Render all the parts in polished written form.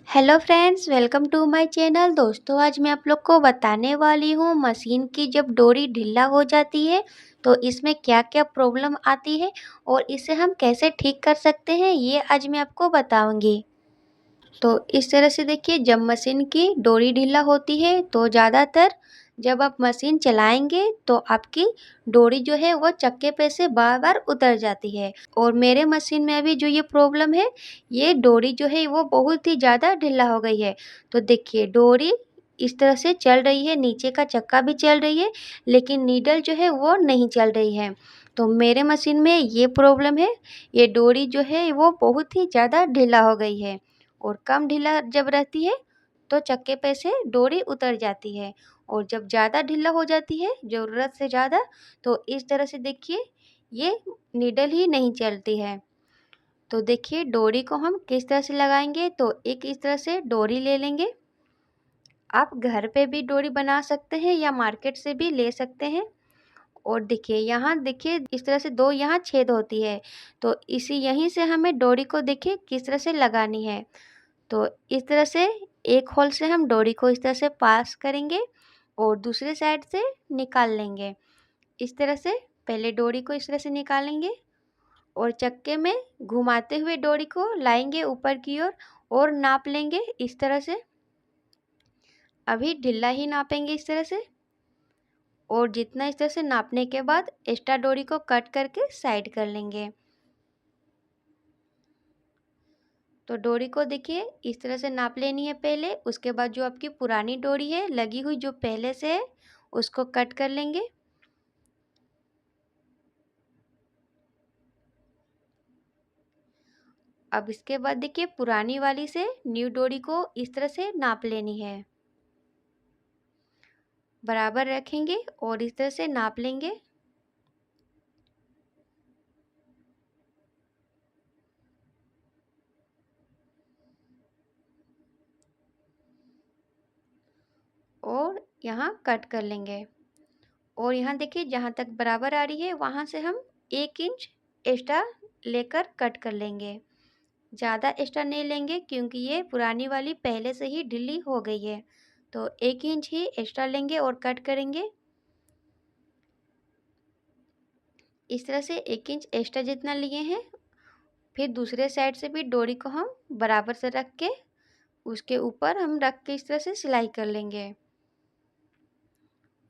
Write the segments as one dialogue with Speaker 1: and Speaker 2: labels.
Speaker 1: Hello friends, welcome to my channel. दोस्तों, आज मैं आप लोग को बताने वाली हूँ मशीन की जब डोरी ढीला हो जाती है तो इसमें क्या क्या प्रॉब्लम आती है और इसे हम कैसे ठीक कर सकते हैं, ये आज मैं आपको बताऊंगी। तो इस तरह से देखिए, जब मशीन की डोरी ढीला होती है तो ज़्यादातर जब आप मशीन चलाएंगे तो आपकी डोरी जो है वो चक्के पे से बार बार उतर जाती है। और मेरे मशीन में अभी जो ये प्रॉब्लम है, ये डोरी जो है वो बहुत ही ज़्यादा ढीला हो गई है। तो देखिए, डोरी इस तरह से चल रही है, नीचे का चक्का भी चल रही है, लेकिन नीडल जो है वो नहीं चल रही है। तो मेरे मशीन में ये प्रॉब्लम है, ये डोरी जो है वो बहुत ही ज़्यादा ढीला हो गई है। और कम ढीला जब रहती है तो चक्के पे से डोरी उतर जाती है, और जब ज़्यादा ढीला हो जाती है, ज़रूरत से ज़्यादा, तो इस तरह से देखिए ये नीडल ही नहीं चलती है। तो देखिए, डोरी को हम किस तरह से लगाएंगे, तो एक इस तरह से डोरी ले लेंगे। आप घर पे भी डोरी बना सकते हैं या मार्केट से भी ले सकते हैं। और देखिए, यहाँ देखिए इस तरह से दो यहाँ छेद होती है, तो इसी यहीं से हमें डोरी को देखिए किस तरह से लगानी है। तो इस तरह से एक होल से हम डोरी को इस तरह से पास करेंगे और दूसरे साइड से निकाल लेंगे। इस तरह से पहले डोरी को इस तरह से निकालेंगे और चक्के में घुमाते हुए डोरी को लाएंगे ऊपर की ओर और नाप लेंगे इस तरह से। अभी ढीला ही नापेंगे इस तरह से, और जितना इस तरह से नापने के बाद एक्स्ट्रा डोरी को कट करके साइड कर लेंगे। तो डोरी को देखिए इस तरह से नाप लेनी है पहले, उसके बाद जो आपकी पुरानी डोरी है लगी हुई जो पहले से है, उसको कट कर लेंगे। अब इसके बाद देखिए, पुरानी वाली से न्यू डोरी को इस तरह से नाप लेनी है, बराबर रखेंगे और इस तरह से नाप लेंगे। और यहाँ कट कर लेंगे। और यहाँ देखिए, जहाँ तक बराबर आ रही है वहाँ से हम 1 इंच एक्स्ट्रा लेकर कट कर लेंगे। ज़्यादा एक्स्ट्रा नहीं लेंगे क्योंकि ये पुरानी वाली पहले से ही ढीली हो गई है। तो 1 इंच ही एक्स्ट्रा लेंगे और कट करेंगे। इस तरह से 1 इंच एक्स्ट्रा जितना लिए हैं, फिर दूसरे साइड से भी डोरी को हम बराबर से रख के उसके ऊपर हम रख के इस तरह से सिलाई कर लेंगे।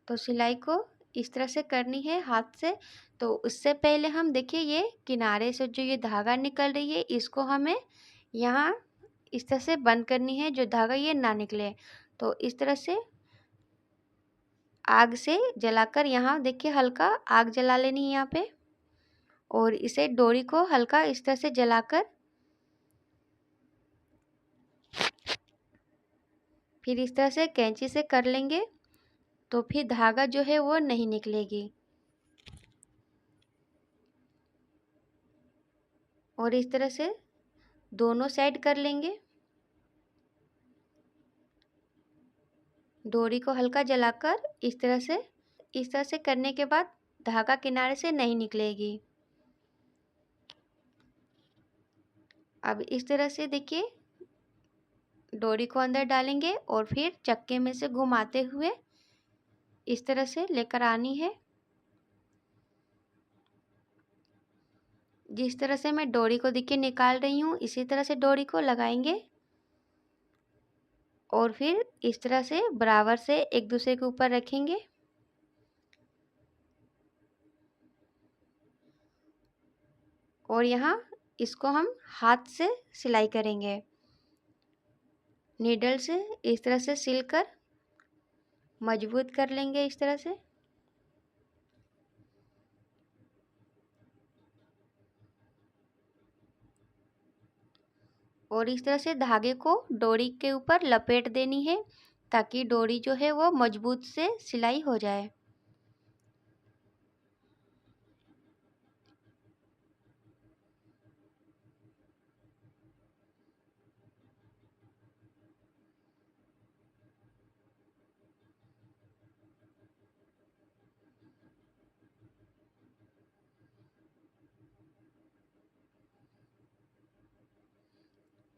Speaker 1: तो सिलाई को इस तरह से करनी है हाथ से। तो उससे पहले हम देखिए, ये किनारे से जो ये धागा निकल रही है इसको हमें यहाँ इस तरह से बंद करनी है, जो धागा ये ना निकले। तो इस तरह से आग से जलाकर, यहाँ देखिए हल्का आग जला लेनी है यहाँ पे, और इसे डोरी को हल्का इस तरह से जलाकर फिर इस तरह से कैंची से कर लेंगे। तो फिर धागा जो है वो नहीं निकलेगी। और इस तरह से दोनों साइड कर लेंगे। डोरी को हल्का जलाकर इस तरह से करने के बाद धागा किनारे से नहीं निकलेगी। अब इस तरह से देखिए, डोरी को अंदर डालेंगे और फिर चक्के में से घुमाते हुए इस तरह से लेकर आनी है। जिस तरह से मैं डोरी को देखिए निकाल रही हूँ, इसी तरह से डोरी को लगाएंगे और फिर इस तरह से बराबर से एक दूसरे के ऊपर रखेंगे। और यहाँ इसको हम हाथ से सिलाई करेंगे, नीडल से इस तरह से सिलकर मजबूत कर लेंगे इस तरह से। और इस तरह से धागे को डोरी के ऊपर लपेट देनी है ताकि डोरी जो है वो मजबूत से सिलाई हो जाए।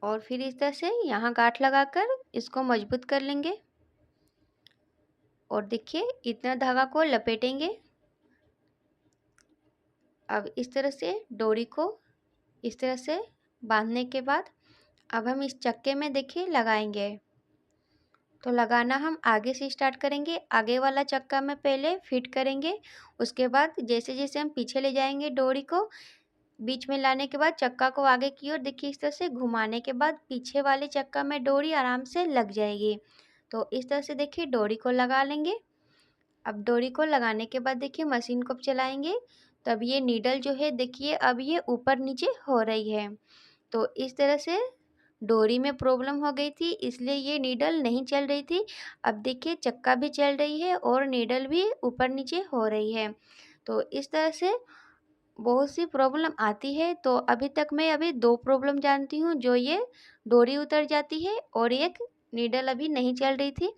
Speaker 1: और फिर इस तरह से यहाँ गांठ लगाकर इसको मजबूत कर लेंगे। और देखिए इतना धागा को लपेटेंगे। अब इस तरह से डोरी को इस तरह से बांधने के बाद अब हम इस चक्के में देखिए लगाएंगे। तो लगाना हम आगे से स्टार्ट करेंगे। आगे वाला चक्का में पहले फिट करेंगे, उसके बाद जैसे जैसे हम पीछे ले जाएंगे डोरी को, बीच में लाने के बाद चक्का को आगे की ओर देखिए इस तरह से घुमाने के बाद पीछे वाले चक्का में डोरी आराम से लग जाएगी। तो इस तरह से देखिए डोरी को लगा लेंगे। अब डोरी को लगाने के बाद देखिए मशीन को चलाएंगे, तब ये नीडल जो है देखिए अब ये ऊपर नीचे हो रही है। तो इस तरह से डोरी में प्रॉब्लम हो गई थी, इसलिए ये नीडल नहीं चल रही थी। अब देखिए चक्का भी चल रही है और नीडल भी ऊपर नीचे हो रही है। तो इस तरह से बहुत सी प्रॉब्लम आती है। तो अभी तक मैं अभी 2 प्रॉब्लम जानती हूँ, जो ये डोरी उतर जाती है और एक नीडल अभी नहीं चल रही थी।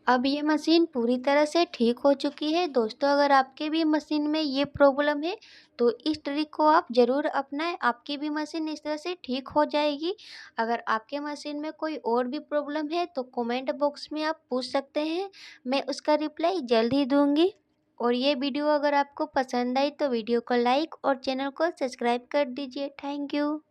Speaker 1: अब ये मशीन पूरी तरह से ठीक हो चुकी है। दोस्तों अगर आपके भी मशीन में ये प्रॉब्लम है तो इस ट्रिक को आप ज़रूर अपनाएं, आपकी भी मशीन इस तरह से ठीक हो जाएगी। अगर आपके मशीन में कोई और भी प्रॉब्लम है तो कमेंट बॉक्स में आप पूछ सकते हैं, मैं उसका रिप्लाई जल्द ही दूंगी। और ये वीडियो अगर आपको पसंद आई तो वीडियो को लाइक और चैनल को सब्सक्राइब कर दीजिए। Thank you.